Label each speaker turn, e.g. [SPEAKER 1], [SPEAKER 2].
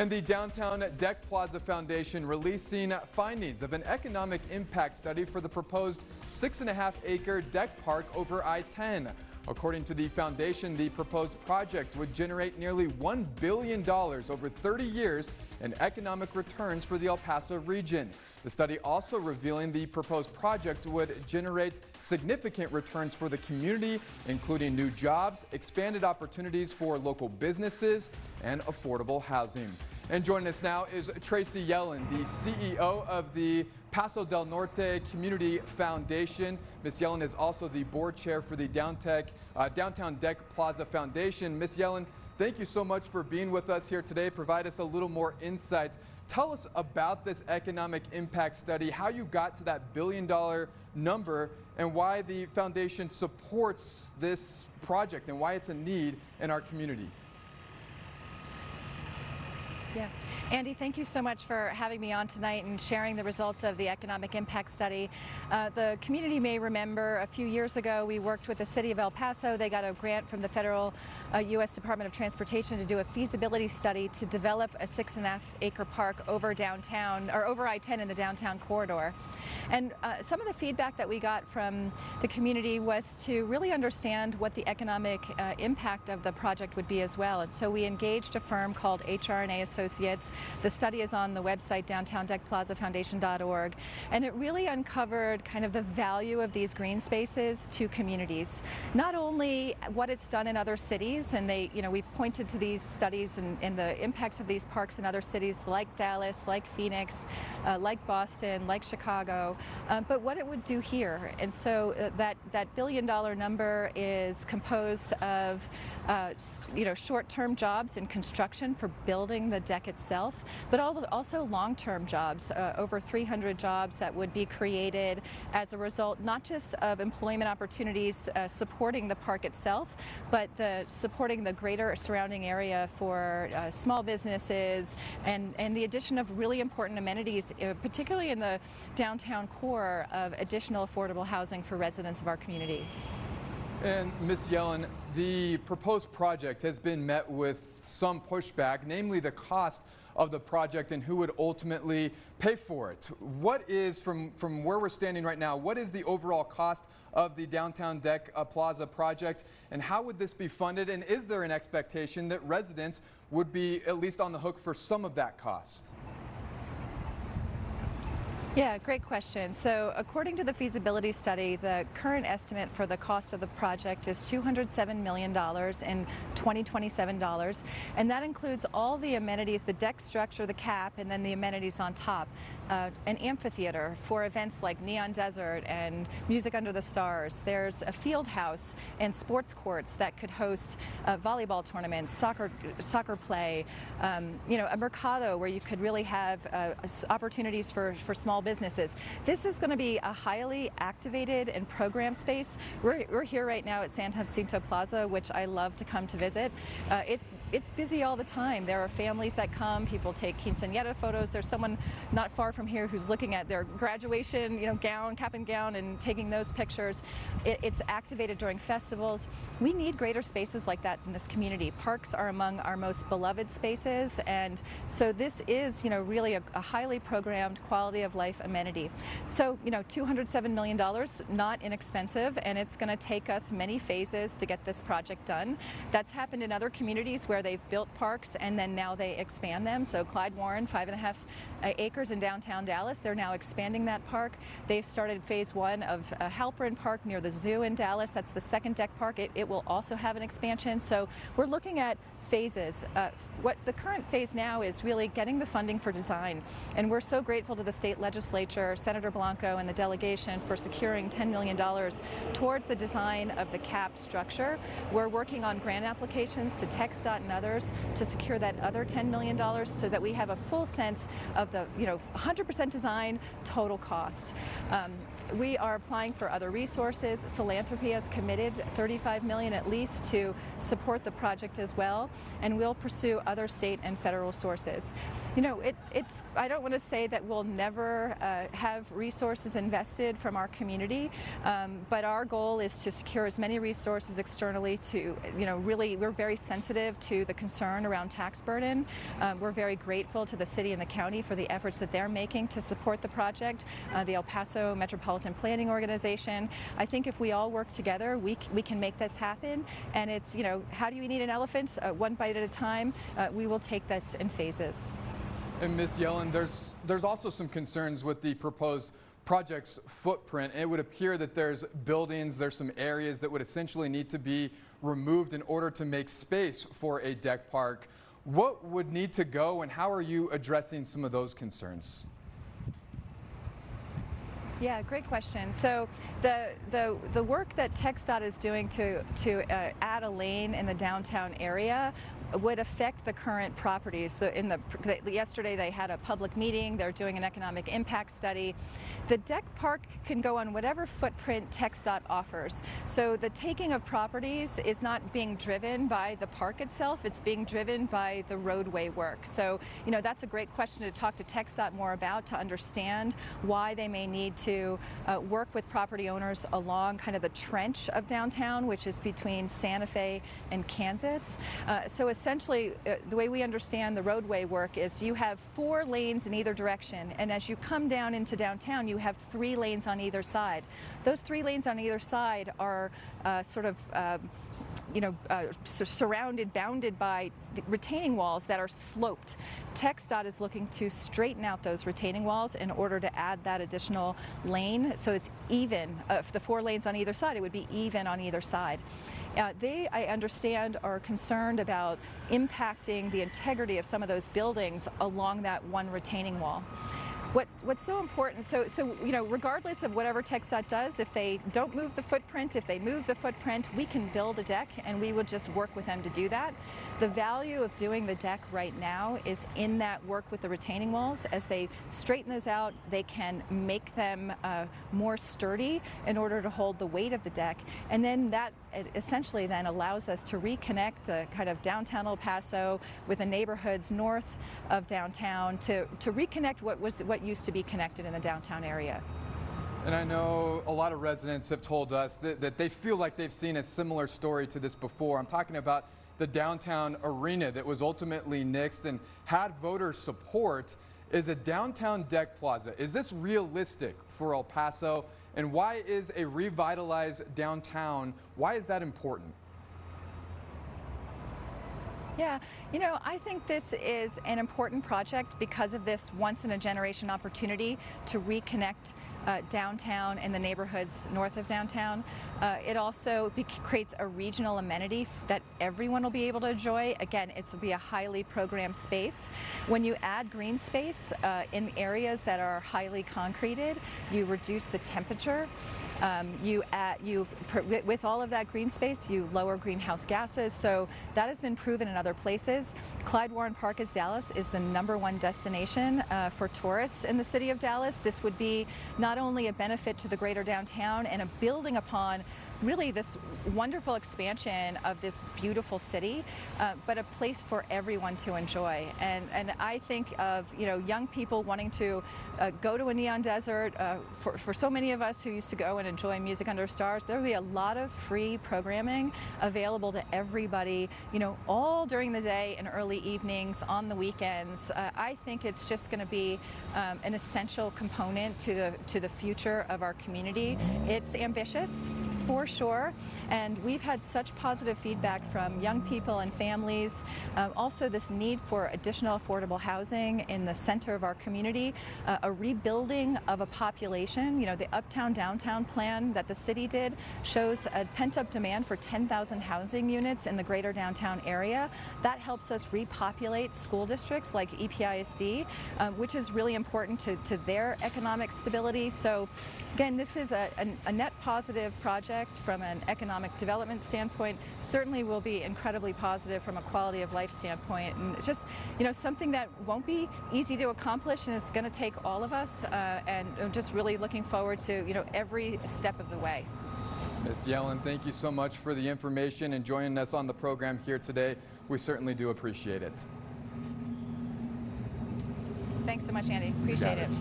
[SPEAKER 1] And the Downtown Deck Plaza Foundation releasing findings of an economic impact study for the proposed 6.5-acre deck park over I-10. According to the foundation, the proposed project would generate nearly $1 billion over 30 years in economic returns for the El Paso region. The study also revealing the proposed project would generate significant returns for the community, including new jobs, expanded opportunities for local businesses, and affordable housing. And joining us now is Tracy Yellen, the CEO of the Paso Del Norte Community Foundation. Ms. Yellen is also the board chair for the Downtown Deck Plaza Foundation. Ms. Yellen, thank you so much for being with us here today. Provide us a little more insight. Tell us about this economic impact study, how you got to that $1 billion number, and why the foundation supports this project and why it's a need in our community.
[SPEAKER 2] Yeah. Andy, thank you so much for having me on tonight and sharing the results of the economic impact study. The community may remember a few years ago we worked with the city of El Paso. They got a grant from the federal U.S. Department of Transportation to do a feasibility study to develop a 6.5-acre park over downtown, or over I-10 in the downtown corridor. And some of the feedback that we got from the community was to really understand what the economic impact of the project would be as well. And so we engaged a firm called HR&A Associates. The study is on the website downtowndeckplazafoundation.org, and it really uncovered kind of the value of these green spaces to communities. Not only what it's done in other cities, and we've pointed to these studies and the impacts of these parks in other cities like Dallas, like Phoenix, like Boston, like Chicago, but what it would do here. And so that $1 billion number is composed of short-term jobs in construction for building the deck itself, but also long-term jobs, over 300 jobs that would be created as a result not just of employment opportunities supporting the park itself, but supporting the greater surrounding area for small businesses and the addition of really important amenities, particularly in the downtown core, of additional affordable housing for residents of our community.
[SPEAKER 1] And Ms. Yellen, the proposed project has been met with some pushback, namely the cost of the project and who would ultimately pay for it. What is, from where we're standing right now, what is the overall cost of the Downtown Deck Plaza project, and how would this be funded? And is there an expectation that residents would be at least on the hook for some of that cost?
[SPEAKER 2] Yeah, great question. So according to the feasibility study, the current estimate for the cost of the project is $207 million in 2027 dollars, and that includes all the amenities, the deck structure, the cap, and then the amenities on top. An amphitheater for events like Neon Desert and Music Under the Stars. There's a field house and sports courts that could host volleyball tournaments, soccer play, a mercado where you could really have opportunities for small businesses. This is going to be a highly activated and programmed space. We're here right now at San Jacinto Plaza, which I love to come to visit. It's busy all the time. There are families that come, people take quinceañera photos. There's someone not far from here who's looking at their graduation, gown, cap and gown, and taking those pictures. It's activated during festivals. We need greater spaces like that in this community. Parks are among our most beloved spaces, and so this is, really a highly programmed quality of life amenity. So, $207 million, not inexpensive, and it's going to take us many phases to get this project done. That's happened in other communities where they've built parks and then now they expand them. So Clyde Warren, 5.5 acres in downtown Dallas, they're now expanding that park. They've started phase 1 of Halperin Park near the zoo in Dallas. That's the second deck park. It will also have an expansion. So we're looking at phases. What the current phase now is really getting the funding for design, and we're so grateful to the state legislature, Senator Blanco and the delegation, for securing $10 million towards the design of the cap structure. We're working on grant applications to TxDOT and others to secure that other $10 million so that we have a full sense of the 100% design total cost. We are applying for other resources. Philanthropy has committed $35 million at least to support the project as well. and we'll pursue other state and federal sources. You know, I don't want to say that we'll never have resources invested from our community, but our goal is to secure as many resources externally to, you know, really, we're very sensitive to the concern around tax burden. We're very grateful to the city and the county for the efforts that they're making to support the project, the El Paso Metropolitan Planning Organization. I think if we all work together, we can make this happen. And it's, you know, how do you eat an elephant? One bite at a time. We will take this in phases.
[SPEAKER 1] And Ms. Yellen, there's also some concerns with the proposed project's footprint. It would appear that there's some areas that would essentially need to be removed in order to make space for a deck park. What would need to go, and how are you addressing some of those concerns?
[SPEAKER 2] Yeah, great question. So the work that TxDOT is doing to add a lane in the downtown area would affect the current properties. Yesterday they had a public meeting. They're doing an economic impact study. The deck park can go on whatever footprint TxDOT offers. So the taking of properties is not being driven by the park itself. It's being driven by the roadway work. So, you know, that's a great question to talk to TxDOT more about, to understand why they may need to work with property owners along kind of the trench of downtown, which is between Santa Fe and Kansas. So essentially, the way we understand the roadway work is you have 4 lanes in either direction, and as you come down into downtown, you have 3 lanes on either side. Those 3 lanes on either side are surrounded, bounded by retaining walls that are sloped. TxDOT is looking to straighten out those retaining walls in order to add that additional lane, so it's even. The 4 lanes on either side, it would be even on either side. They, I understand, are concerned about impacting the integrity of some of those buildings along that one retaining wall. What's so important, so you know, regardless of whatever TxDOT does, if they don't move the footprint, if they move the footprint, we can build a deck, and we will just work with them to do that. The value of doing the deck right now is in that work with the retaining walls. As they straighten those out, they can make them more sturdy in order to hold the weight of the deck, and then that essentially then allows us to reconnect the kind of downtown El Paso with the neighborhoods north of downtown to reconnect what used to be connected in the downtown area.
[SPEAKER 1] And I know a lot of residents have told us that they feel like they've seen a similar story to this before. I'm talking about the downtown arena that was ultimately nixed and had voter support. Is a downtown deck plaza, is this realistic for El Paso? And why is a revitalized downtown, why is that important?
[SPEAKER 2] Yeah, you know, I think this is an important project because of this once-in-a-generation opportunity to reconnect downtown and the neighborhoods north of downtown. It also creates a regional amenity that everyone will be able to enjoy. Again, it will be a highly programmed space. When you add green space in areas that are highly concreted, you reduce the temperature. With all of that green space, you lower greenhouse gases. So that has been proven in other places. Clyde Warren Park is the #1 destination for tourists in the city of Dallas. This would be not only a benefit to the greater downtown and a building upon really this wonderful expansion of this beautiful city, but a place for everyone to enjoy. And I think of, you know, young people wanting to go to a neon desert. For so many of us who used to go and enjoy music under stars, there will be a lot of free programming available to everybody, you know, all during the day and early evenings, on the weekends. I think it's just going to be an essential component to the future of our community. It's ambitious, for sure, and we've had such positive feedback from young people and families. Also, this need for additional affordable housing in the center of our community, a rebuilding of a population. You know, the Uptown Downtown plan that the city did shows a pent-up demand for 10,000 housing units in the greater downtown area. That helps us repopulate school districts like EPISD, which is really important to their economic stability. So again, this is a net positive project from an economic development standpoint. Certainly will be incredibly positive from a quality of life standpoint, and it's just, you know, something that won't be easy to accomplish, and it's going to take all of us, and I'm just really looking forward to, you know, every step of the way.
[SPEAKER 1] Ms. Yellen, thank you so much for the information and joining us on the program here today. we certainly do appreciate it.
[SPEAKER 2] Thanks so much, Andy. Appreciate it.